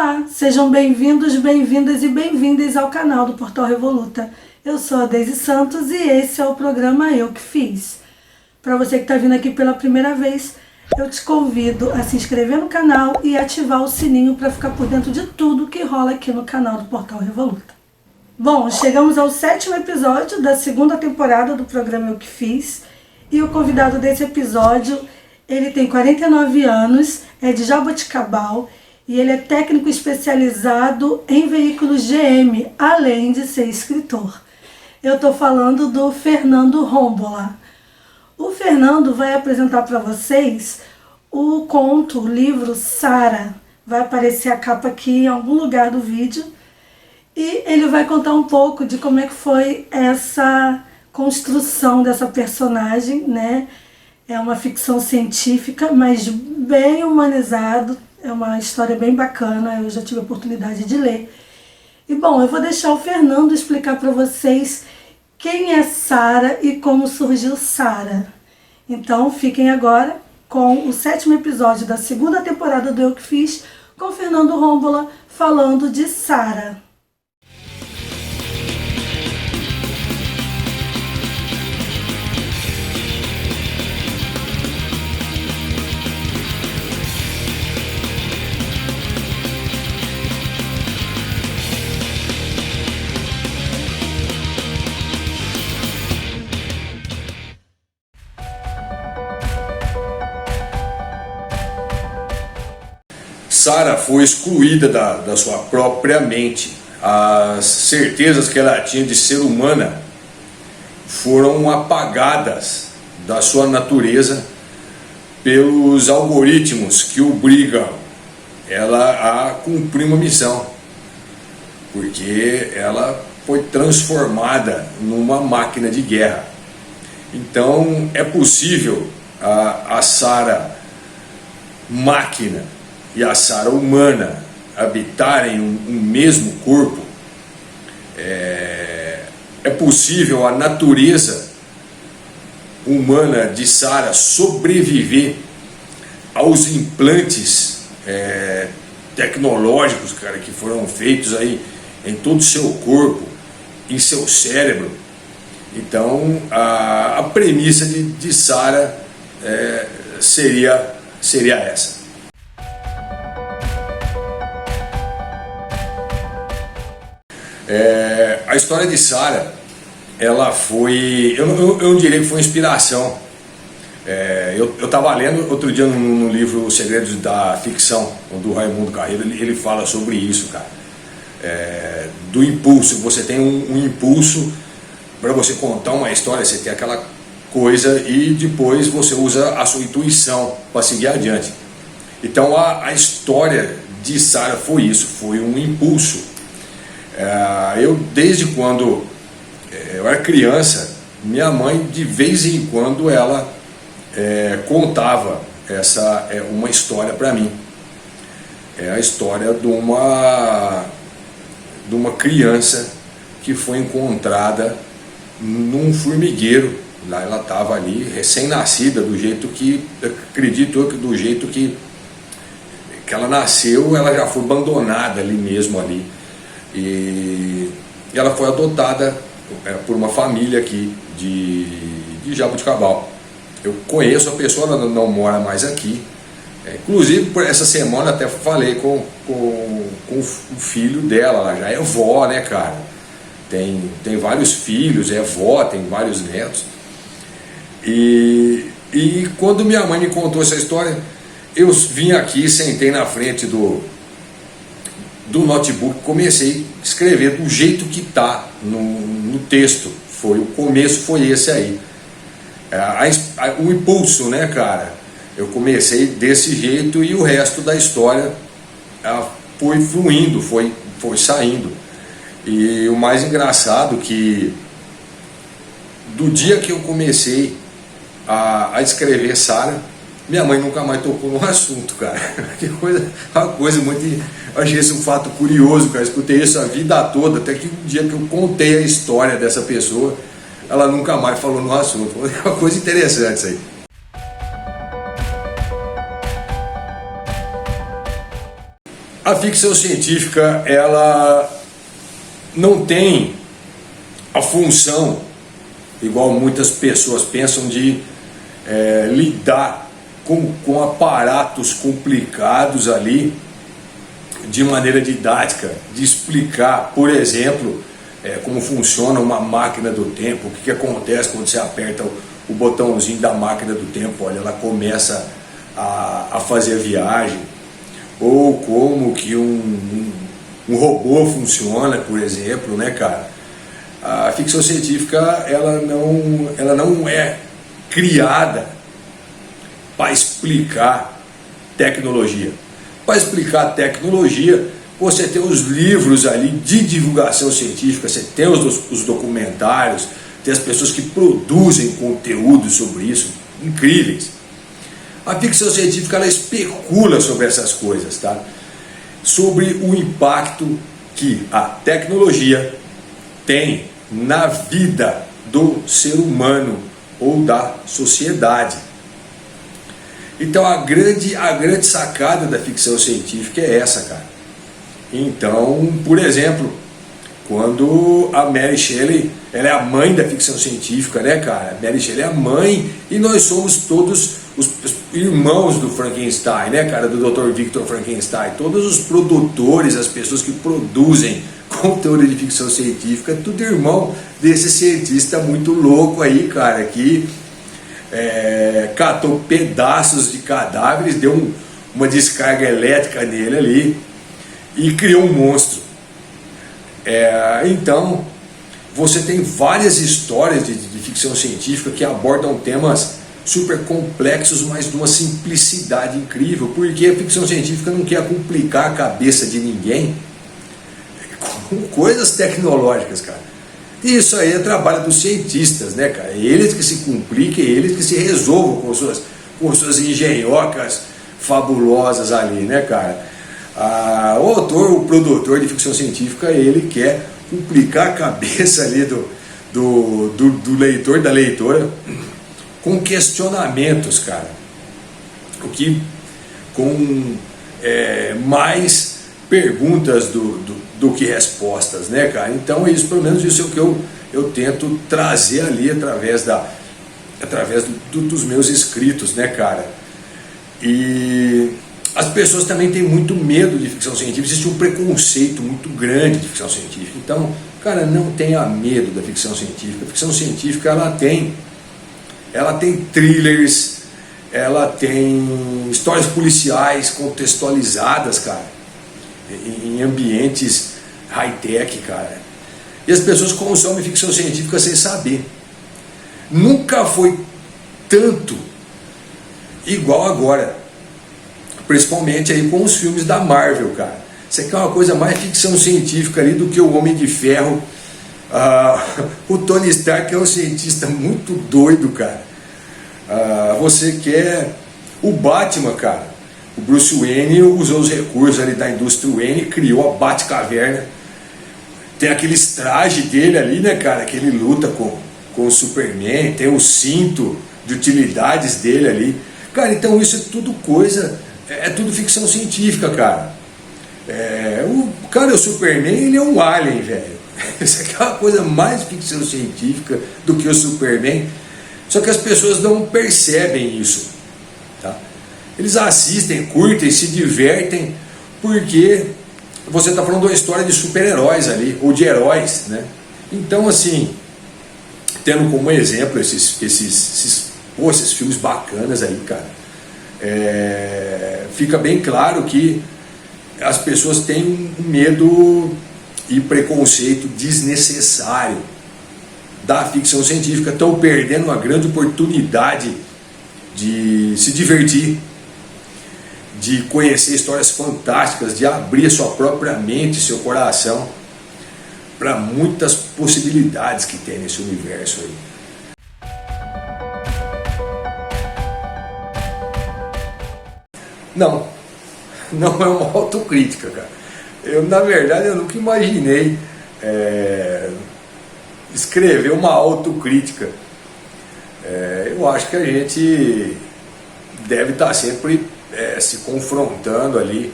Olá, sejam bem-vindos, bem-vindas e bem-vindas ao canal do Portal Revoluta. Eu sou a Deise Santos e esse é o programa Eu Que Fiz. Para você que está vindo aqui pela primeira vez, eu te convido a se inscrever no canal e ativar o sininho para ficar por dentro de tudo que rola aqui no canal do Portal Revoluta. Bom, chegamos ao 7º episódio da segunda temporada do programa Eu Que Fiz e o convidado desse episódio, ele tem 49 anos, é de Jaboticabal e ele é técnico especializado em veículos GM, além de ser escritor. Eu estou falando do Fernando Rombola. O Fernando vai apresentar para vocês o conto, o livro Sara. Vai aparecer a capa aqui em algum lugar do vídeo. E ele vai contar um pouco de como é que foi essa construção dessa personagem, né? É uma ficção científica, mas bem humanizado. É uma história bem bacana, eu já tive a oportunidade de ler. E bom, eu vou deixar o Fernando explicar para vocês quem é Sara e como surgiu Sara. Então fiquem agora com o 7º episódio da segunda temporada do Eu Que Fiz, com Fernando Rombola falando de Sara. Sara foi excluída da sua própria mente. As certezas que ela tinha de ser humana foram apagadas da sua natureza pelos algoritmos que obrigam ela a cumprir uma missão, porque ela foi transformada numa máquina de guerra. Então é possível a Sara máquina e a Sara humana habitarem um mesmo corpo. É possível a natureza humana de Sara sobreviver aos implantes tecnológicos, cara, que foram feitos aí em todo o seu corpo, em seu cérebro. Então a premissa de Sara seria essa. A história de Sara, ela foi, eu não diria que foi inspiração. Eu estava lendo outro dia no livro Os Segredos da Ficção, do Raimundo Carreiro, ele fala sobre isso, cara. Do impulso, você tem um impulso para você contar uma história, você tem aquela coisa e depois você usa a sua intuição para seguir adiante. Então a história de Sara foi isso, foi um impulso. Eu, desde quando eu era criança, minha mãe, de vez em quando, ela contava uma história para mim. É a história de uma criança que foi encontrada num formigueiro. Lá ela estava ali, recém-nascida, do jeito que, acredito eu, que do jeito que ela nasceu, ela já foi abandonada ali mesmo ali. E ela foi adotada por uma família aqui de Jaboticabal. Eu conheço a pessoa, ela não mora mais aqui. Inclusive, por essa semana até falei com o filho dela, ela já é vó, né, cara? Tem vários filhos, é vó, tem vários netos. E quando minha mãe me contou essa história, eu vim aqui, sentei na frente do notebook, comecei a escrever do jeito que está no texto. O começo foi esse aí. O impulso, né, cara? Eu comecei desse jeito e o resto da história foi fluindo, foi saindo. E o mais engraçado que do dia que eu comecei a escrever Sara, minha mãe nunca mais tocou no assunto, cara. Que coisa, uma coisa muito... Eu achei esse um fato curioso, cara. Escutei isso a vida toda, até que um dia que eu contei a história dessa pessoa, ela nunca mais falou no assunto. É uma coisa interessante isso aí. A ficção científica, ela não tem a função, igual muitas pessoas pensam, de lidar com aparatos complicados ali de maneira didática, de explicar, por exemplo, como funciona uma máquina do tempo, o que acontece quando você aperta o botãozinho da máquina do tempo, olha, ela começa a fazer a viagem, ou como que um robô funciona, por exemplo, né, cara? A ficção científica, ela não é criada para explicar tecnologia. Para explicar tecnologia, você tem os livros ali de divulgação científica, você tem os documentários, tem as pessoas que produzem conteúdo sobre isso, incríveis. A ficção científica, ela especula sobre essas coisas, tá? Sobre o impacto que a tecnologia tem na vida do ser humano ou da sociedade. Então a grande sacada da ficção científica é essa, cara. Então, por exemplo, quando a Mary Shelley, ela é a mãe da ficção científica, né, cara? Mary Shelley é a mãe e nós somos todos os irmãos do Frankenstein, né, cara? Do Dr. Victor Frankenstein. Todos os produtores, as pessoas que produzem conteúdo de ficção científica, tudo irmão desse cientista muito louco aí, cara, que catou pedaços de cadáveres, deu uma descarga elétrica nele ali e criou um monstro. Então, você tem várias histórias de ficção científica que abordam temas super complexos, mas de uma simplicidade incrível, porque a ficção científica não quer complicar a cabeça de ninguém com coisas tecnológicas, cara. Isso aí é trabalho dos cientistas, né, cara? Eles que se compliquem, eles que se resolvam com suas engenhocas fabulosas ali, né, cara? O autor, o produtor de ficção científica, ele quer complicar a cabeça ali do leitor, da leitora, com questionamentos, cara. O que com mais perguntas do que respostas, né, cara? Então isso, pelo menos isso é o que eu tento trazer ali através dos meus escritos, né, cara? E as pessoas também têm muito medo de ficção científica, existe um preconceito muito grande de ficção científica. Então, cara, não tenha medo da ficção científica. A ficção científica, ela tem thrillers, ela tem histórias policiais contextualizadas, cara, em ambientes high-tech, cara. E as pessoas consomem ficção científica sem saber. Nunca foi tanto igual agora, principalmente aí com os filmes da Marvel, cara. Você quer uma coisa mais ficção científica ali do que o Homem de Ferro. O Tony Stark é um cientista muito doido, cara. Você quer o Batman, cara. O Bruce Wayne usou os recursos ali da indústria Wayne, criou a Batcaverna. Tem aqueles trajes dele ali, né, cara, que ele luta com o Superman, tem o cinto de utilidades dele ali. Cara, então isso é tudo coisa, é tudo ficção científica, cara. O Superman, ele é um alien, velho. Isso aqui é uma coisa mais ficção científica do que o Superman. Só que as pessoas não percebem isso, tá? Eles assistem, curtem, se divertem, porque você está falando de uma história de super-heróis ali, ou de heróis, né? Então, assim, tendo como exemplo esses filmes bacanas aí, cara, fica bem claro que as pessoas têm um medo e preconceito desnecessário da ficção científica, estão perdendo uma grande oportunidade de se divertir, de conhecer histórias fantásticas, de abrir sua própria mente, seu coração para muitas possibilidades que tem nesse universo aí. Não é uma autocrítica, cara. Na verdade, eu nunca imaginei escrever uma autocrítica. Eu acho que a gente deve estar sempre se confrontando ali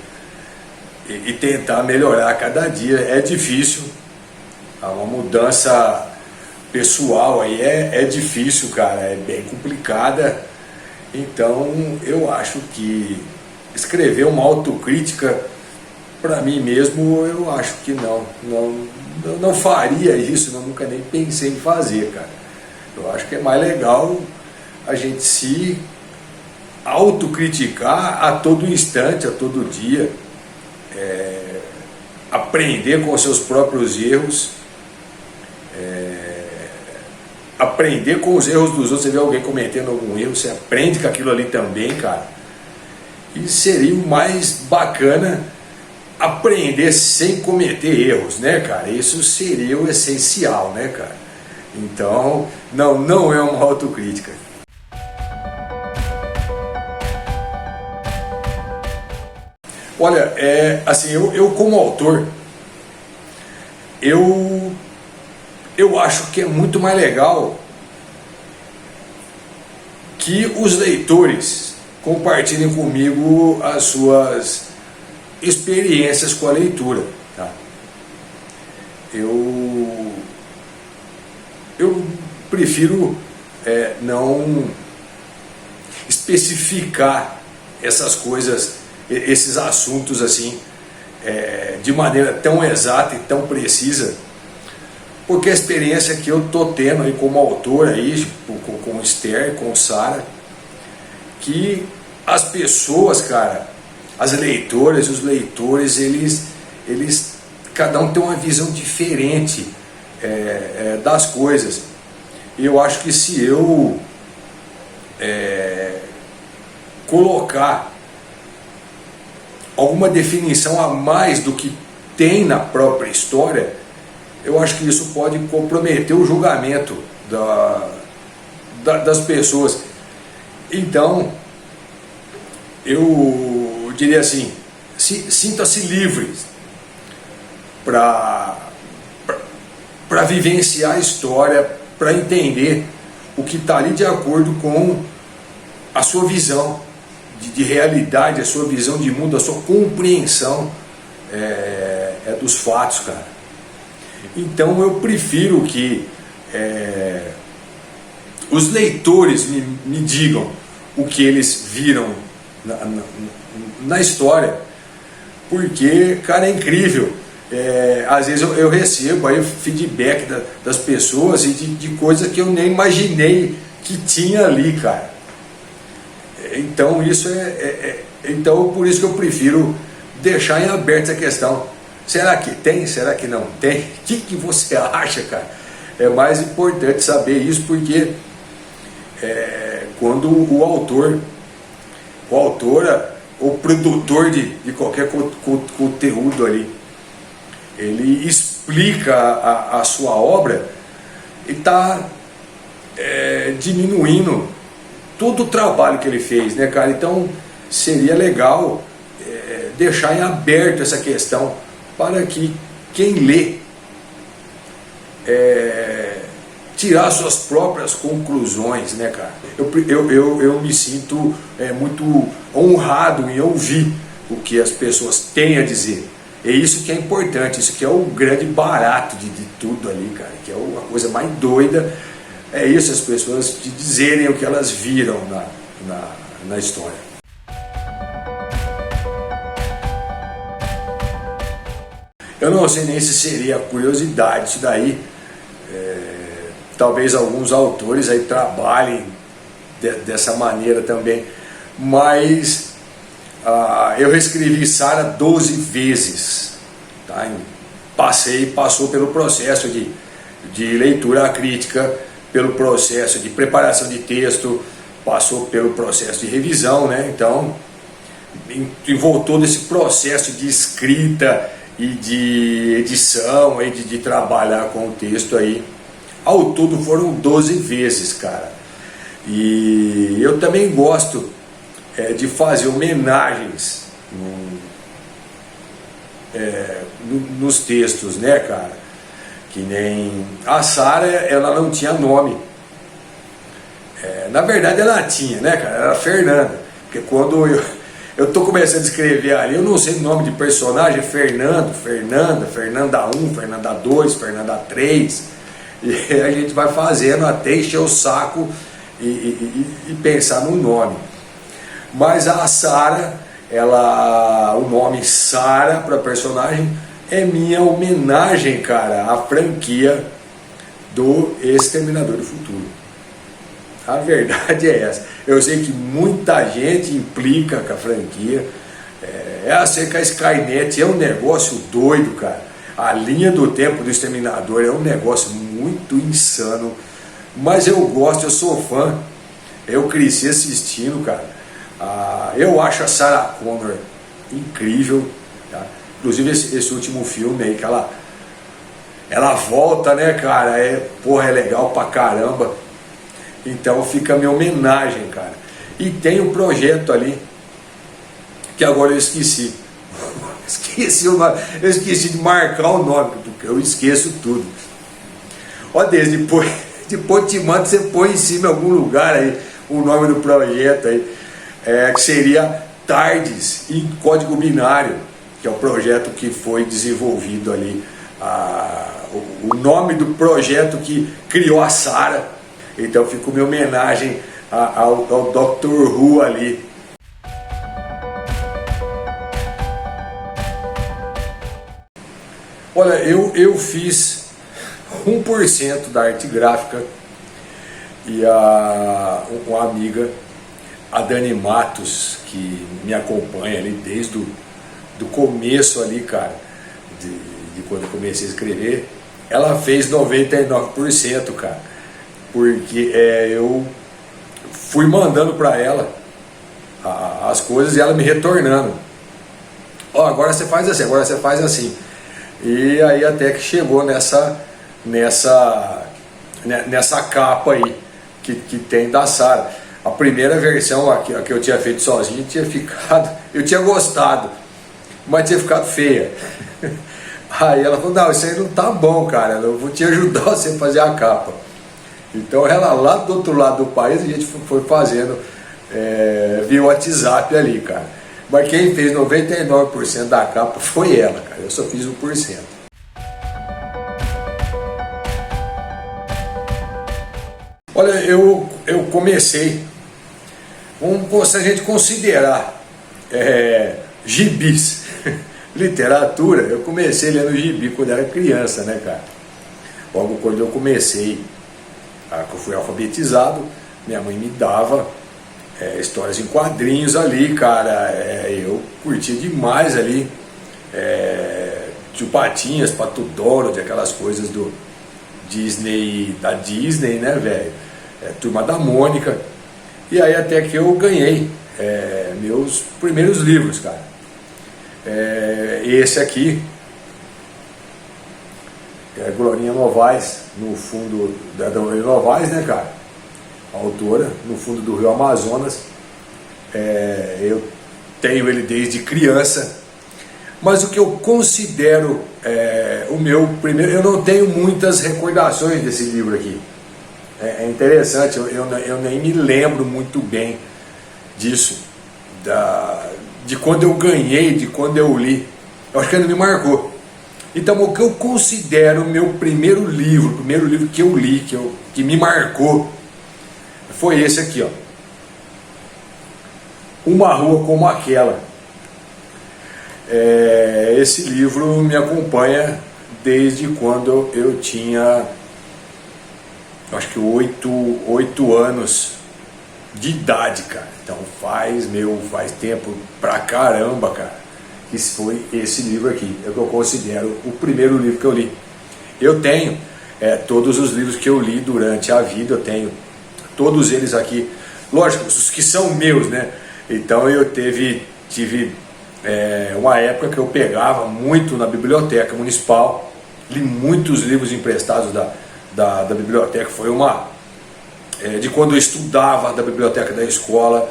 e tentar melhorar a cada dia. É difícil, uma mudança pessoal aí é difícil, cara, é bem complicada. Então eu acho que escrever uma autocrítica para mim mesmo, eu acho que não faria isso, nunca nem pensei em fazer, cara. Eu acho que é mais legal a gente se autocriticar a todo instante, a todo dia, aprender com os seus próprios erros, aprender com os erros dos outros. Você vê alguém cometendo algum erro, você aprende com aquilo ali também, cara. E seria o mais bacana aprender sem cometer erros, né, cara? Isso seria o essencial, né, cara? Então, não é uma autocrítica. Olha, assim, eu como autor, eu acho que é muito mais legal que os leitores compartilhem comigo as suas experiências com a leitura, tá? Eu prefiro não especificar essas coisas, esses assuntos assim, de maneira tão exata e tão precisa, porque a experiência que eu tô tendo aí como autor aí, com Esther, com Sara, que as pessoas, cara, as leitoras e os leitores, eles cada um tem uma visão diferente das coisas. E eu acho que se eu colocar alguma definição a mais do que tem na própria história, eu acho que isso pode comprometer o julgamento das pessoas. Então, eu diria assim, sinta-se livre para vivenciar a história, para entender o que está ali de acordo com a sua visão de realidade, a sua visão de mundo, a sua compreensão dos fatos, cara. Então eu prefiro que os leitores me digam o que eles viram na história, porque, cara, é incrível. Às vezes eu recebo aí feedback das pessoas e de coisas que eu nem imaginei que tinha ali, cara. Então isso então por isso que eu prefiro deixar em aberto essa questão. Será que tem? Será que não tem? O que você acha, cara? É mais importante saber isso, porque quando o autor, o produtor de qualquer conteúdo ali, ele explica a sua obra, e está diminuindo todo o trabalho que ele fez, né, cara? Então seria legal deixar em aberto essa questão para que quem lê tirar suas próprias conclusões, né, cara? Eu me sinto muito honrado em ouvir o que as pessoas têm a dizer. É isso que é importante, isso que é o grande barato de tudo ali, cara, que é a coisa mais doida. É isso, as pessoas te dizerem o que elas viram na história. Eu não sei nem se seria curiosidade isso daí. Talvez alguns autores aí trabalhem dessa maneira também, mas eu reescrevi Sara 12 vezes, tá? Passou pelo processo de leitura crítica, pelo processo de preparação de texto, passou pelo processo de revisão, né? Então voltou desse processo de escrita e de edição, aí, de trabalhar com o texto aí. Ao todo foram 12 vezes, cara. E eu também gosto de fazer homenagens nos textos, né, cara? Que nem a Sara, ela não tinha nome. Na verdade ela tinha, né, cara? Era Fernanda. Porque quando Eu estou começando a escrever ali, eu não sei o nome de personagem, Fernando, Fernanda, Fernanda 1, Fernanda 2, Fernanda 3, e a gente vai fazendo até encher o saco e pensar no nome. Mas a Sara, o nome Sara para personagem é minha homenagem, cara, à franquia do Exterminador do Futuro. A verdade é essa. Eu sei que muita gente implica com a franquia. Sei que a Skynet é um negócio doido, cara. A linha do tempo do Exterminador é um negócio muito insano. Mas eu gosto, eu sou fã. Eu cresci assistindo, cara. Eu acho a Sarah Connor incrível, tá? Inclusive esse último filme aí que ela volta, né, cara? É legal pra caramba. Então fica a minha homenagem, cara. E tem um projeto ali que agora eu esqueci. Eu esqueci de marcar o nome, porque eu esqueço tudo. Ó, depois te mando, você põe em cima em algum lugar aí o nome do projeto aí, que seria Tardes em Código Binário, que é o projeto que foi desenvolvido ali, o nome do projeto que criou a Sara. Então fica uma homenagem ao Dr. Who ali. Olha, eu fiz 1% da arte gráfica e uma amiga, a Dani Matos, que me acompanha ali desde do começo ali, cara, de quando eu comecei a escrever, ela fez 99%, cara. Porque eu fui mandando para ela as coisas e ela me retornando. Agora você faz assim, agora você faz assim. E aí até que chegou nessa capa aí que tem da Sara. A primeira versão a que eu tinha feito sozinho eu tinha gostado, mas tinha ficado feia. Aí ela falou, não, isso aí não tá bom, cara, eu vou te ajudar você a fazer a capa. Então ela lá do outro lado do país, a gente foi fazendo via WhatsApp ali, cara. Mas quem fez 99% da capa foi ela, cara. Eu só fiz 1%. Olha, eu comecei, se a gente considerar gibis, literatura, eu comecei lendo gibi quando era criança, né, cara? Logo quando eu comecei, que eu fui alfabetizado, minha mãe me dava histórias em quadrinhos ali, cara. Eu curtia demais ali, Tio Patinhas, Pato Donald, aquelas coisas da Disney, né, velho? Turma da Mônica. E aí até que eu ganhei meus primeiros livros, cara. Esse aqui é Glorinha Novaes, no fundo da Glorinha Novaes, né, cara? A autora, no fundo do Rio Amazonas. Eu tenho ele desde criança, mas o que eu considero o meu primeiro, eu não tenho muitas recordações desse livro aqui. É interessante, eu nem me lembro muito bem disso, de quando eu ganhei, de quando eu li. Eu acho que ainda me marcou. Então o que eu considero o meu primeiro livro que eu li, que me marcou, foi esse aqui, ó. Uma Rua Como Aquela. Esse livro me acompanha desde quando eu tinha, acho que 8 anos de idade, cara. Então faz tempo pra caramba, cara. Que foi esse livro aqui, é o que eu considero o primeiro livro que eu li. Eu tenho todos os livros que eu li durante a vida, eu tenho todos eles aqui, lógico, os que são meus, né? Então eu tive uma época que eu pegava muito na biblioteca municipal, li muitos livros emprestados da biblioteca. Foi de quando eu estudava da biblioteca da escola,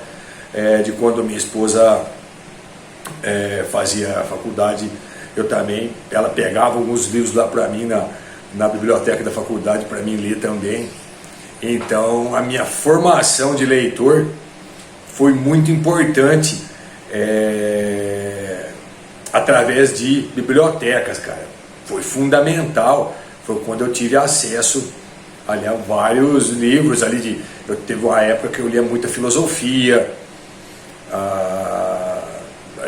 de quando minha esposa fazia a faculdade, ela pegava alguns livros lá para mim na biblioteca da faculdade para mim ler também. Então a minha formação de leitor foi muito importante através de bibliotecas, cara. Foi fundamental, foi quando eu tive acesso ali a vários livros ali eu teve uma época que eu lia muita filosofia,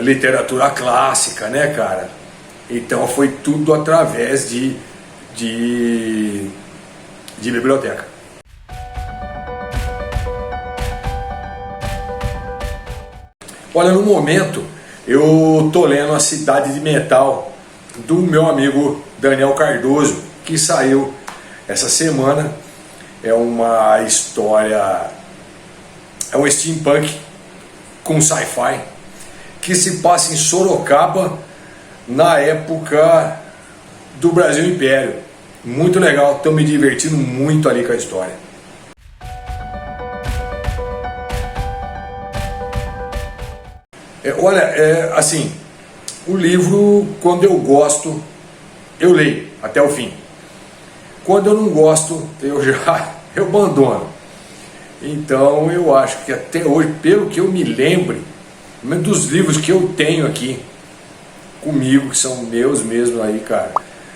literatura clássica, né, cara? Então foi tudo através de biblioteca. Olha, no momento eu tô lendo A Cidade de Metal do meu amigo Daniel Cardoso, que saiu essa semana. É uma história, é um steampunk com sci-fi que se passa em Sorocaba na época do Brasil Império. Muito legal, estou me divertindo muito ali com a história. Olha, assim, o livro, quando eu gosto, eu leio até o fim. Quando eu não gosto, eu abandono. Então eu acho que até hoje, pelo que eu me lembre, dos livros que eu tenho aqui comigo, que são meus mesmo aí, cara,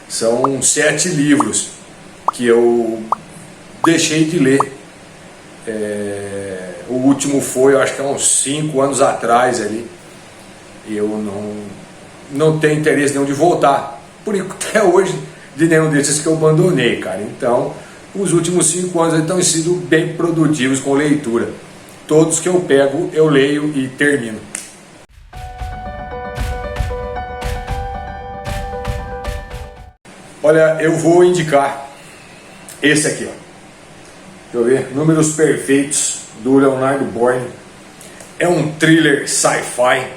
são 7 livros que eu deixei de ler. O último foi, eu acho que há uns 5 anos atrás ali. E eu não tenho interesse nenhum de voltar. Por até hoje, de nenhum desses que eu abandonei, cara. Então, os últimos 5 anos têm sido bem produtivos com leitura. Todos que eu pego, eu leio e termino. Olha, eu vou indicar esse aqui, ó. Deixa eu ver. Números Perfeitos, do Leonardo Bourne. É um thriller sci-fi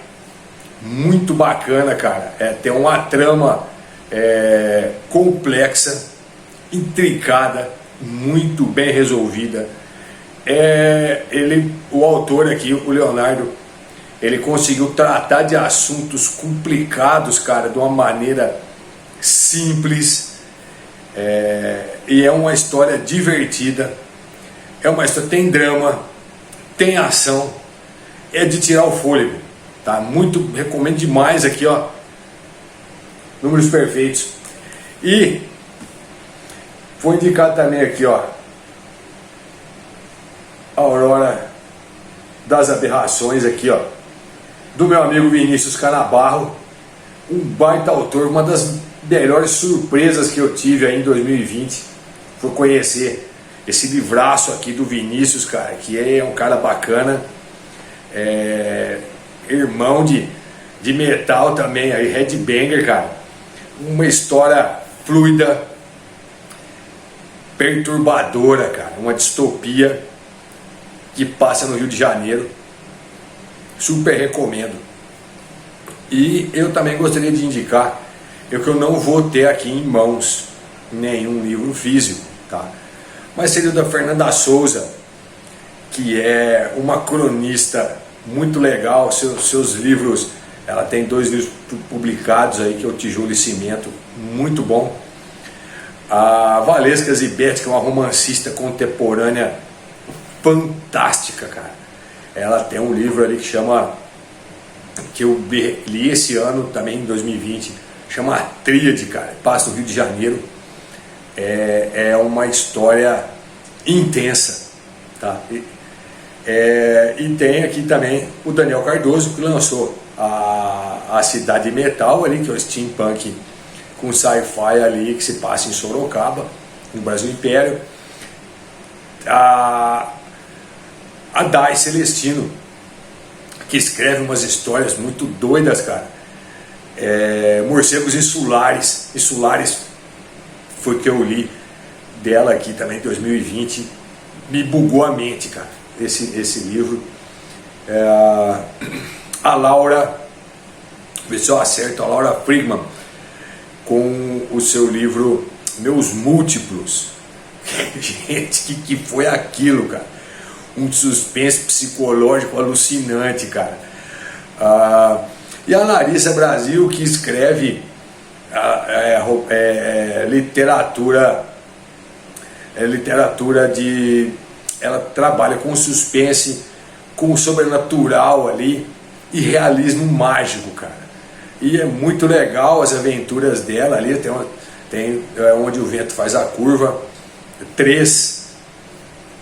muito bacana, cara. Tem uma trama complexa, intricada, muito bem resolvida. O autor aqui, o Leonardo, ele conseguiu tratar de assuntos complicados, cara, de uma maneira simples. E é uma história divertida. É uma história, tem drama, tem ação, é de tirar o fôlego, tá? Muito, recomendo demais aqui, ó, Números Perfeitos. E vou indicar também aqui, ó, A Aurora das Aberrações aqui, ó, do meu amigo Vinícius Canabarro, um baita autor. Uma das melhores surpresas que eu tive aí em 2020 foi conhecer esse livraço aqui do Vinícius, cara, que é um cara bacana, irmão de metal também, aí, headbanger, cara. Uma história fluida, perturbadora, cara, uma distopia que passa no Rio de Janeiro. Super recomendo. E eu também gostaria de indicar que eu não vou ter aqui em mãos nenhum livro físico, tá? Mas seria o da Fernanda Souza, que é uma cronista muito legal. Seus livros, ela tem 2 livros publicados aí, que é o Tijolo e Cimento, muito bom. A Valesca Zibete, que é uma romancista contemporânea fantástica, cara. Ela tem um livro ali que eu li esse ano também, em 2020, chama A Tríade, cara, passa no Rio de Janeiro. É uma história intensa, tá? E tem aqui também o Daniel Cardoso, que lançou a Cidade de Metal ali, que é o steampunk com sci-fi ali, que se passa em Sorocaba, no Brasil Império. A Dai Celestino, que escreve umas histórias muito doidas, cara. Morcegos Insulares foi que eu li dela aqui também em 2020, me bugou a mente, cara, esse livro. A Laura, vê se eu acerto, a Laura Friedman, com o seu livro Meus Múltiplos. Gente, que foi aquilo, cara? Um suspense psicológico alucinante, cara. E a Larissa Brasil, que escreve literatura de... Ela trabalha com suspense, com o sobrenatural ali, e realismo mágico, cara. E é muito legal as aventuras dela ali, tem Onde o Vento Faz a Curva, 3,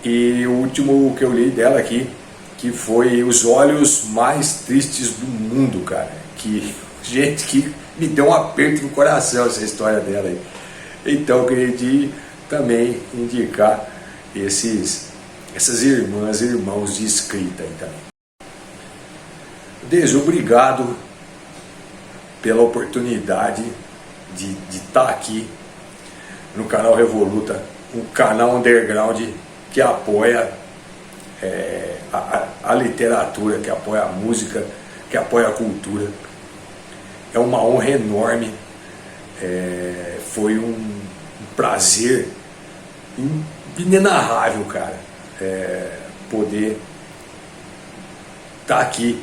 e o último que eu li dela aqui, que foi Os Olhos Mais Tristes do Mundo, cara. Que, gente, que me deu um aperto no coração essa história dela aí. Então eu queria também indicar essas irmãs e irmãos de escrita aí também. Deise, obrigado pela oportunidade de estar aqui no canal Revoluta, um canal underground que apoia a literatura, que apoia a música, que apoia a cultura. É uma honra enorme, foi um prazer inenarrável, cara, poder estar aqui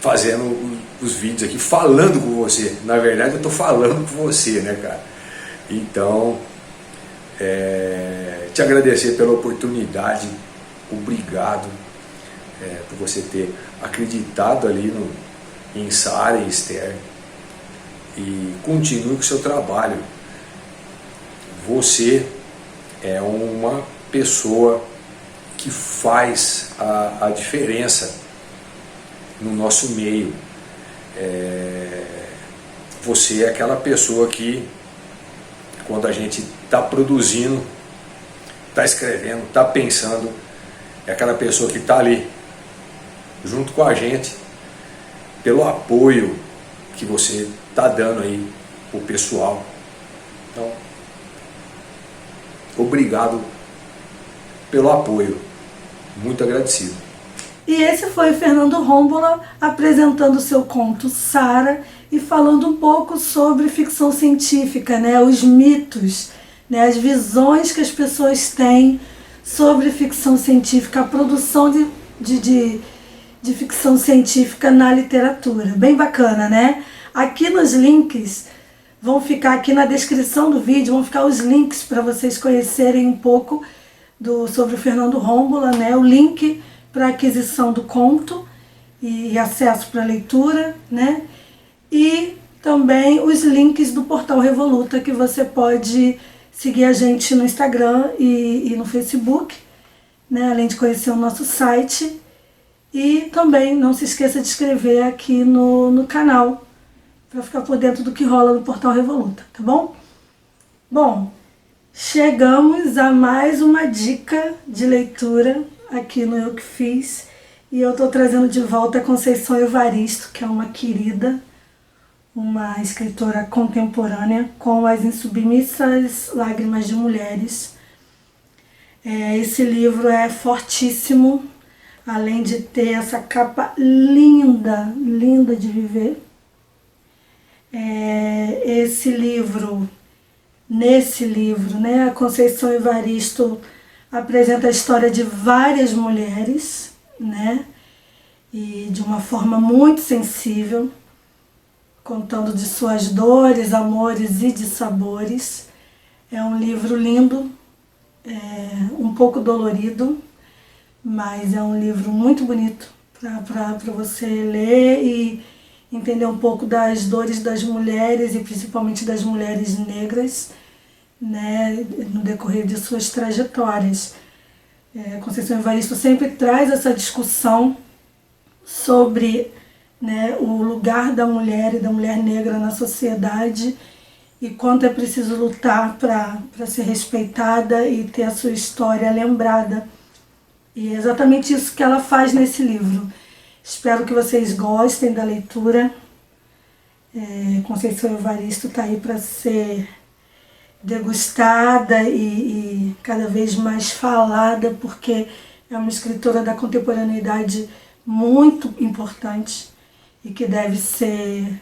fazendo os vídeos aqui, falando com você. Na verdade eu estou falando com você, né, cara? Então, te agradecer pela oportunidade, obrigado por você ter acreditado ali em Sara e Esther, e continue com o seu trabalho. Você é uma pessoa que faz a diferença no nosso meio. Você é aquela pessoa que, quando a gente está produzindo, está escrevendo, está pensando, é aquela pessoa que está ali junto com a gente, pelo apoio que você está dando aí pro pessoal. Então, obrigado pelo apoio, muito agradecido. E esse foi o Fernando Rómbola apresentando o seu conto Sara e falando um pouco sobre ficção científica, né, os mitos, né, as visões que as pessoas têm sobre ficção científica, a produção de ficção científica na literatura. Bem bacana, né? Aqui nos links, vão ficar aqui na descrição do vídeo, vão ficar os links para vocês conhecerem um pouco sobre o Fernando Rómbola, né? O link para aquisição do conto e acesso para leitura, né? E também os links do Portal Revoluta, que você pode seguir a gente no Instagram e no Facebook, né? Além de conhecer o nosso site. E também não se esqueça de inscrever aqui no canal, para ficar por dentro do que rola no Portal Revoluta, tá bom? Bom, chegamos a mais uma dica de leitura aqui no Eu Que Fiz, e eu estou trazendo de volta a Conceição Evaristo, que é uma querida, uma escritora contemporânea, com As Insubmissas Lágrimas de Mulheres. Esse livro é fortíssimo, além de ter essa capa linda, linda de viver. Nesse livro, né, a Conceição Evaristo apresenta a história de várias mulheres, né, e de uma forma muito sensível, contando de suas dores, amores e dissabores. É um livro lindo, um pouco dolorido, mas é um livro muito bonito para você ler e entender um pouco das dores das mulheres, e principalmente das mulheres negras, né, no decorrer de suas trajetórias. Conceição Evaristo sempre traz essa discussão sobre, né, o lugar da mulher e da mulher negra na sociedade, e quanto é preciso lutar para ser respeitada e ter a sua história lembrada. E é exatamente isso que ela faz nesse livro. Espero que vocês gostem da leitura. Conceição Evaristo está aí para ser degustada e cada vez mais falada, porque é uma escritora da contemporaneidade muito importante e que deve ser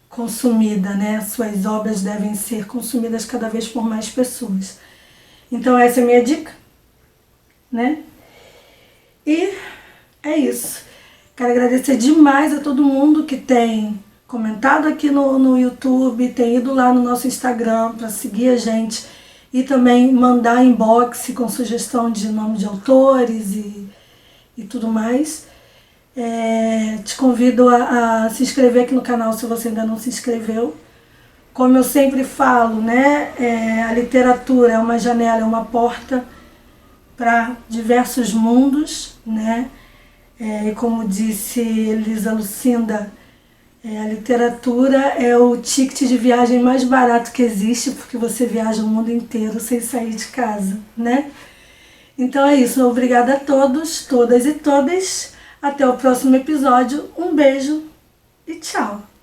consumida, né? Suas obras devem ser consumidas cada vez por mais pessoas. Então essa é a minha dica, né? E é isso. Quero agradecer demais a todo mundo que tem comentado aqui no YouTube, tem ido lá no nosso Instagram para seguir a gente e também mandar inbox com sugestão de nome de autores e tudo mais. Te convido a se inscrever aqui no canal se você ainda não se inscreveu. Como eu sempre falo, né, a literatura é uma janela, é uma porta para diversos mundos, né? E como disse Elisa Lucinda, a literatura é o ticket de viagem mais barato que existe, porque você viaja o mundo inteiro sem sair de casa, né? Então é isso, obrigada a todos, todas e todas. Até o próximo episódio, um beijo e tchau!